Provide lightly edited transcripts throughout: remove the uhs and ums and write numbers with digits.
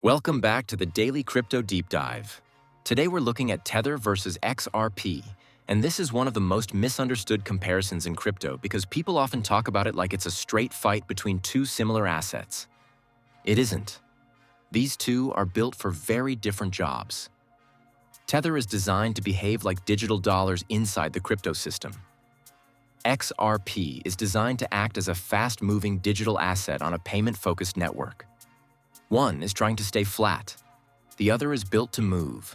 Welcome back to the Daily Crypto Deep Dive. Today we're looking at Tether versus XRP, and this is one of the most misunderstood comparisons in crypto because people often talk about it like it's a straight fight between two similar assets. It isn't. These two are built for very different jobs. Tether is designed to behave like digital dollars inside the crypto system. XRP is designed to act as a fast-moving digital asset on a payment-focused network. One is trying to stay flat. The other is built to move.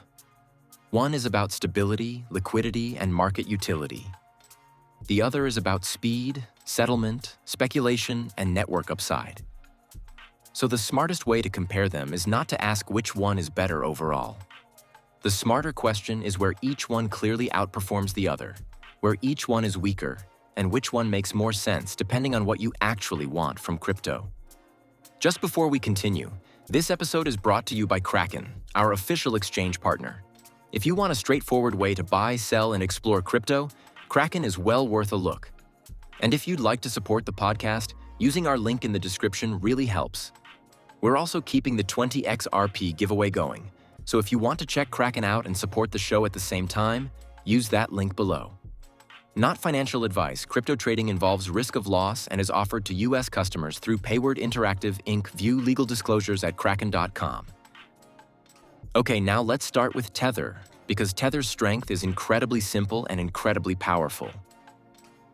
One is about stability, liquidity, and market utility. The other is about speed, settlement, speculation, and network upside. So the smartest way to compare them is not to ask which one is better overall. The smarter question is where each one clearly outperforms the other, where each one is weaker, and which one makes more sense depending on what you actually want from crypto. Just before we continue, this episode is brought to you by Kraken, our official exchange partner. If you want a straightforward way to buy, sell, and explore crypto, Kraken is well worth a look. And if you'd like to support the podcast, using our link in the description really helps. We're also keeping the 20 XRP giveaway going, so if you want to check Kraken out and support the show at the same time, use that link below. Not financial advice, crypto trading involves risk of loss and is offered to U.S. customers through Payward Interactive, Inc. View legal disclosures at kraken.com. Okay, now let's start with Tether, because Tether's strength is incredibly simple and incredibly powerful.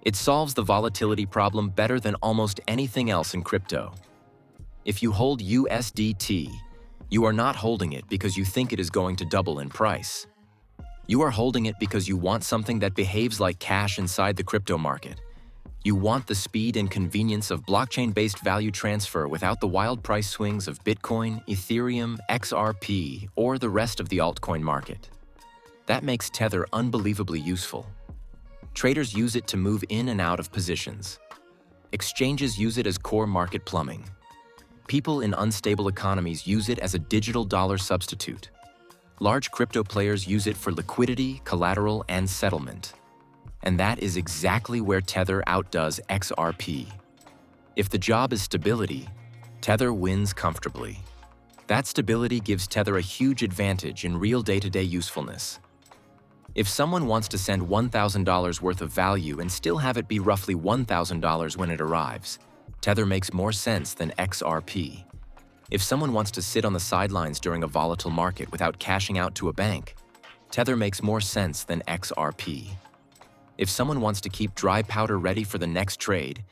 It solves the volatility problem better than almost anything else in crypto. If you hold USDT, you are not holding it because you think it is going to double in price. You are holding it because you want something that behaves like cash inside the crypto market. You want the speed and convenience of blockchain-based value transfer without the wild price swings of Bitcoin, Ethereum, XRP, or the rest of the altcoin market. That makes Tether unbelievably useful. Traders use it to move in and out of positions. Exchanges use it as core market plumbing. People in unstable economies use it as a digital dollar substitute. Large crypto players use it for liquidity, collateral, and settlement. And that is exactly where Tether outdoes XRP. If the job is stability, Tether wins comfortably. That stability gives Tether a huge advantage in real day-to-day usefulness. If someone wants to send $1,000 worth of value and still have it be roughly $1,000 when it arrives, Tether makes more sense than XRP. If someone wants to sit on the sidelines during a volatile market without cashing out to a bank, Tether makes more sense than XRP. If someone wants to keep dry powder ready for the next trade,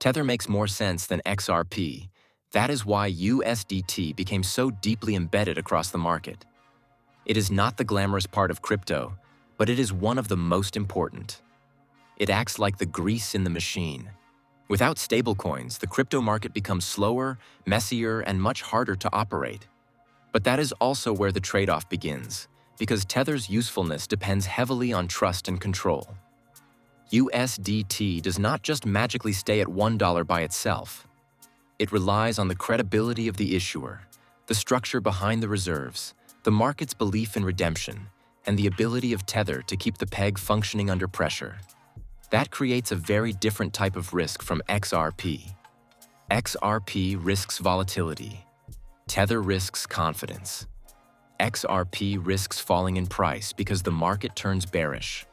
Tether makes more sense than XRP. That is why USDT became so deeply embedded across the market. It is not the glamorous part of crypto, but it is one of the most important. It acts like the grease in the machine. Without stablecoins, the crypto market becomes slower, messier, and much harder to operate. But that is also where the trade-off begins, because Tether's usefulness depends heavily on trust and control. USDT does not just magically stay at $1 by itself. It relies on the credibility of the issuer, the structure behind the reserves, the market's belief in redemption, and the ability of Tether to keep the peg functioning under pressure. That creates a very different type of risk from XRP. XRP risks volatility. Tether risks confidence. XRP risks falling in price because the market turns bearish.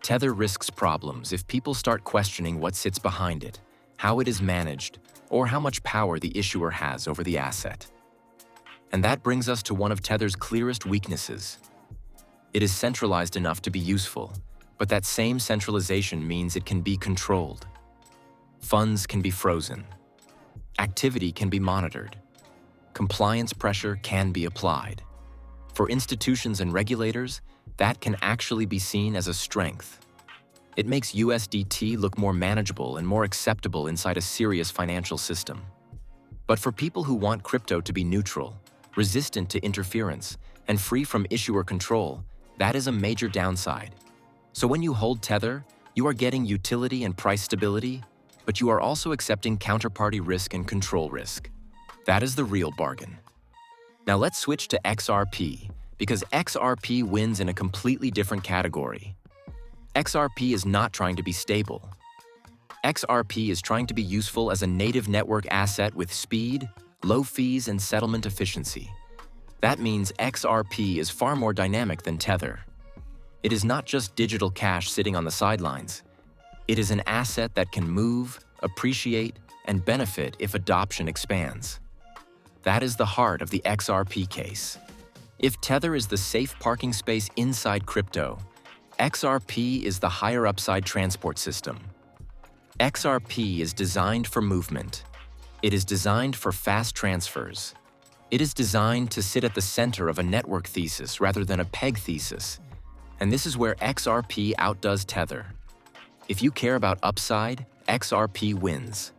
Tether risks problems if people start questioning what sits behind it, how it is managed, or how much power the issuer has over the asset. And that brings us to one of Tether's clearest weaknesses. It is centralized enough to be useful, but that same centralization means it can be controlled. Funds can be frozen. Activity can be monitored. Compliance pressure can be applied. For institutions and regulators, that can actually be seen as a strength. It makes USDT look more manageable and more acceptable inside a serious financial system. But for people who want crypto to be neutral, resistant to interference, and free from issuer control, that is a major downside. So when you hold Tether, you are getting utility and price stability, but you are also accepting counterparty risk and control risk. That is the real bargain. Now let's switch to XRP, because XRP wins in a completely different category. XRP is not trying to be stable. XRP is trying to be useful as a native network asset with speed, low fees, and settlement efficiency, That means XRP is far more dynamic than Tether. It is not just digital cash sitting on the sidelines. It is an asset that can move, appreciate, and benefit if adoption expands. That is the heart of the XRP case. If Tether is the safe parking space inside crypto, XRP is the higher upside transport system. XRP is designed for movement. It is designed for fast transfers. It is designed to sit at the center of a network thesis rather than a peg thesis. And this is where XRP outdoes Tether. If you care about upside, XRP wins.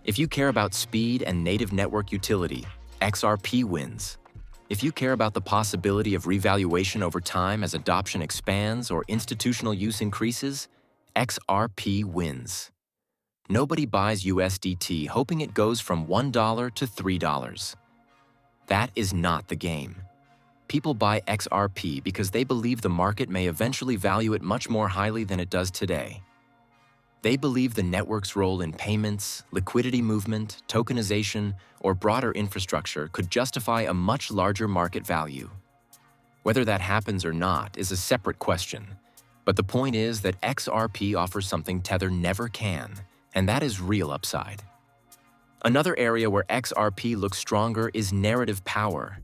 If you care about speed and native network utility, XRP wins. If you care about the possibility of revaluation over time as adoption expands or institutional use increases, XRP wins. Nobody buys USDT hoping it goes from $1 to $3. That is not the game. People buy XRP because they believe the market may eventually value it much more highly than it does today. They believe the network's role in payments, liquidity movement, tokenization, or broader infrastructure could justify a much larger market value. Whether that happens or not is a separate question, but the point is that XRP offers something Tether never can, and that is real upside. Another area where XRP looks stronger is narrative power.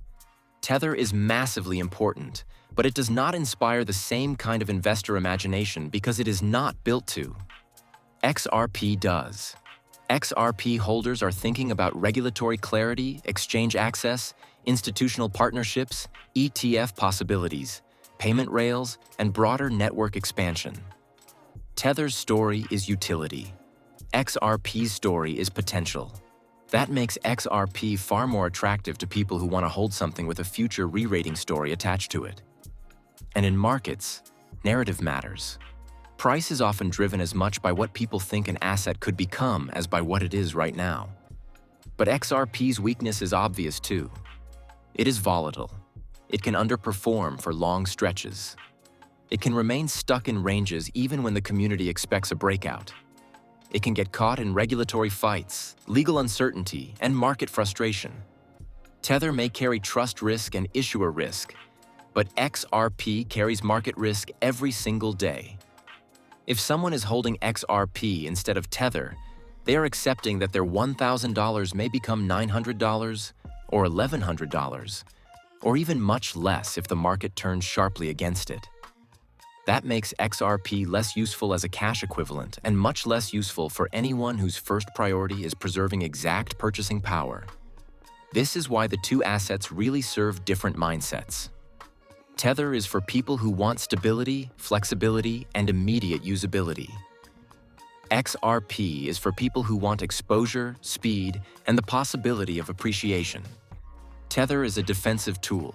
Tether is massively important, but it does not inspire the same kind of investor imagination because it is not built to. XRP does. XRP holders are thinking about regulatory clarity, exchange access, institutional partnerships, ETF possibilities, payment rails, and broader network expansion. Tether's story is utility. XRP's story is potential. That makes XRP far more attractive to people who want to hold something with a future re-rating story attached to it. And in markets, narrative matters. Price is often driven as much by what people think an asset could become as by what it is right now. But XRP's weakness is obvious too. It is volatile. It can underperform for long stretches. It can remain stuck in ranges even when the community expects a breakout. It can get caught in regulatory fights, legal uncertainty, and market frustration. Tether may carry trust risk and issuer risk, but XRP carries market risk every single day. If someone is holding XRP instead of Tether, they are accepting that their $1,000 may become $900 or $1,100, or even much less if the market turns sharply against it. That makes XRP less useful as a cash equivalent and much less useful for anyone whose first priority is preserving exact purchasing power. This is why the two assets really serve different mindsets. Tether is for people who want stability, flexibility, and immediate usability. XRP is for people who want exposure, speed, and the possibility of appreciation. Tether is a defensive tool.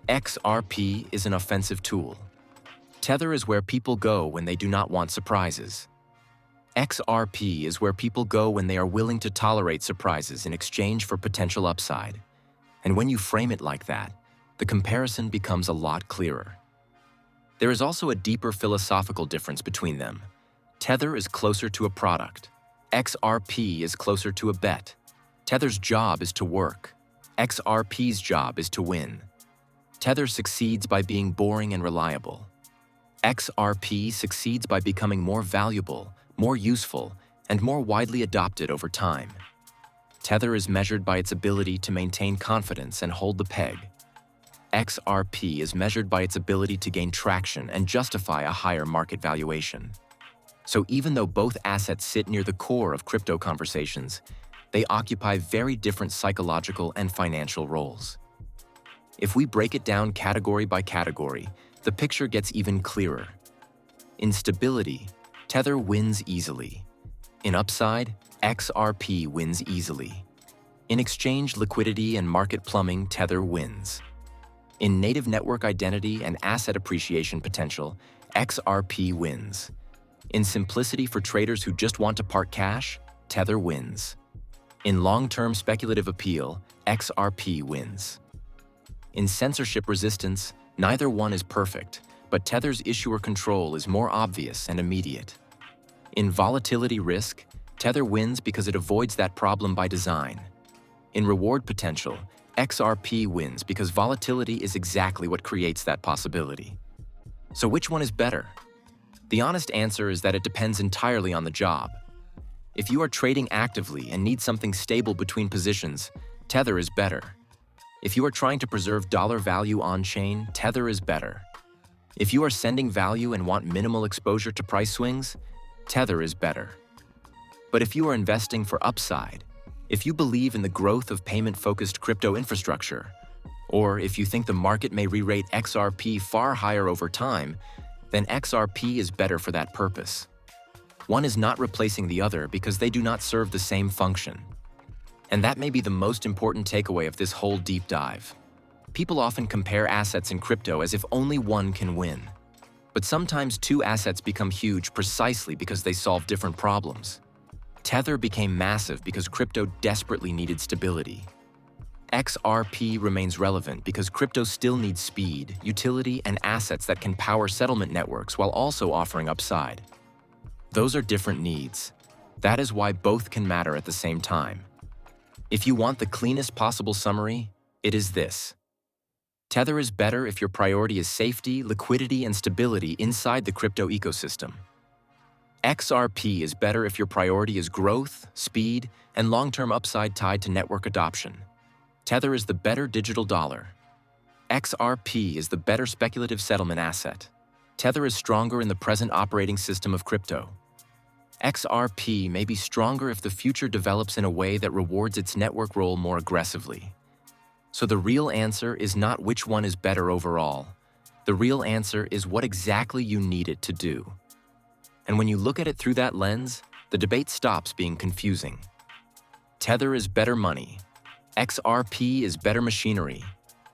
XRP is an offensive tool. Tether is where people go when they do not want surprises. XRP is where people go when they are willing to tolerate surprises in exchange for potential upside. And when you frame it like that, the comparison becomes a lot clearer. There is also a deeper philosophical difference between them. Tether is closer to a product. XRP is closer to a bet. Tether's job is to work. XRP's job is to win. Tether succeeds by being boring and reliable. XRP succeeds by becoming more valuable, more useful, and more widely adopted over time. Tether is measured by its ability to maintain confidence and hold the peg. XRP is measured by its ability to gain traction and justify a higher market valuation. So even though both assets sit near the core of crypto conversations, they occupy very different psychological and financial roles. If we break it down category by category, the picture gets even clearer. In stability, Tether wins easily. In upside, XRP wins easily. In exchange liquidity and market plumbing, Tether wins. In native network identity and asset appreciation potential, XRP wins. In simplicity for traders who just want to park cash, Tether wins. In long-term speculative appeal, XRP wins. In censorship resistance, neither one is perfect, but Tether's issuer control is more obvious and immediate. In volatility risk, Tether wins because it avoids that problem by design. In reward potential, XRP wins because volatility is exactly what creates that possibility. So which one is better? The honest answer is that it depends entirely on the job. If you are trading actively and need something stable between positions, Tether is better. If you are trying to preserve dollar value on-chain, Tether is better. If you are sending value and want minimal exposure to price swings, Tether is better. But if you are investing for upside, if you believe in the growth of payment-focused crypto infrastructure, or if you think the market may re-rate XRP far higher over time, then XRP is better for that purpose. One is not replacing the other because they do not serve the same function. And that may be the most important takeaway of this whole deep dive. People often compare assets in crypto as if only one can win. But sometimes two assets become huge precisely because they solve different problems. Tether became massive because crypto desperately needed stability. XRP remains relevant because crypto still needs speed, utility, and assets that can power settlement networks while also offering upside. Those are different needs. That is why both can matter at the same time. If you want the cleanest possible summary, it is this. Tether is better if your priority is safety, liquidity, and stability inside the crypto ecosystem. XRP is better if your priority is growth, speed, and long-term upside tied to network adoption. Tether is the better digital dollar. XRP is the better speculative settlement asset. Tether is stronger in the present operating system of crypto. XRP may be stronger if the future develops in a way that rewards its network role more aggressively. So the real answer is not which one is better overall. The real answer is what exactly you need it to do. And when you look at it through that lens, the debate stops being confusing. Tether is better money. XRP is better machinery.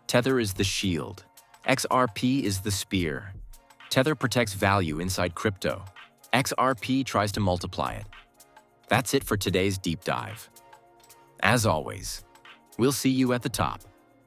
Tether is the shield. XRP is the spear. Tether protects value inside crypto. XRP tries to multiply it. That's it for today's deep dive. As always, we'll see you at the top.